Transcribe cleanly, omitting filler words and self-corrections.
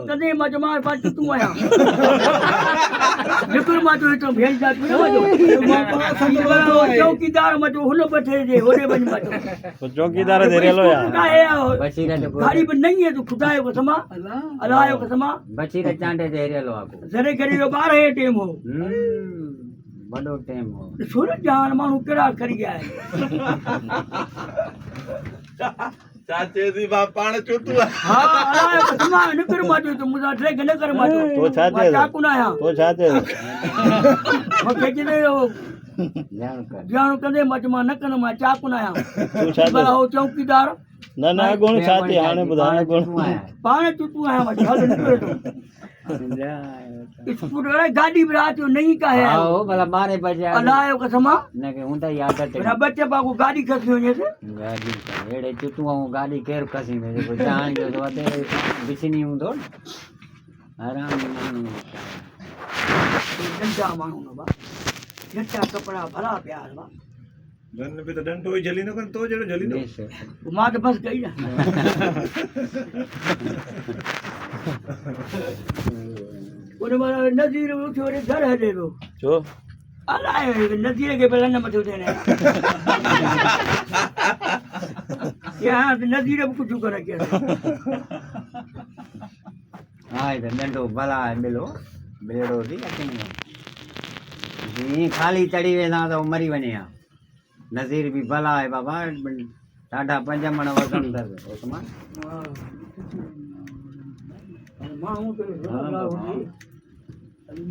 कदे मजमा पाट तू आया निकुल माजो तो भेज जा तू मजो चौकीदार मजो हुन बैठे जे होरे बन मजो तो चौकीदार दे रेलो यार बशीरत गाड़ी पर नहीं है तो खुदा है कसमा अल्लाह है कसमा बशीरत चांडे दे रेलो आको जरे करी तो 12 टाइम हो बड़ो टाइम हो सूरज जहान मानू केड़ा करी गया है चाचे दी बाप पाण चुतू हां अल्लाह है कसमा निकुल माजो तो मुजा ड्रैग न कर माजो तो छाते चाकू ना आया तो छाते मके जे जान कदे मजमा न कन मा चाकू ना आया तू छाते भला हो चौकीदार ना ना गुण छाते हाने बुधाने गुण पाण चुतू आया मत हल निकल स्कूटर गाड़ी में रात नहीं का है आओ भला 12 बजे अल्लाह है कसमा न के हुंदा याद है मेरा बच्चे बाबू गाड़ी खसी होने से गाड़ी एड़े चुतू गाड़ी केर कसी में जो जान जो तो अते बिछनी हुंदो आराम मानू डंडा मानू ना बा जट्टा कपड़ा भला प्यार बा धन पे तो डंडो ही जली न कन तो जड़ो जली दो मां तो बस गई ना उन मारा नजीर उठो रे घर है दे दो जो अल्लाह है नजीर के पहले न मत देने यहां नजीर कुछ कर के हां इधर डंडो भला मिलो बेड़ो दी अकेनी जी खाली चढ़ी वेंदा तो मरी वने नज़ीर भी भला है बाबा ॾाढा 5 मण वज़न अथसि ओसमान मां हूं तो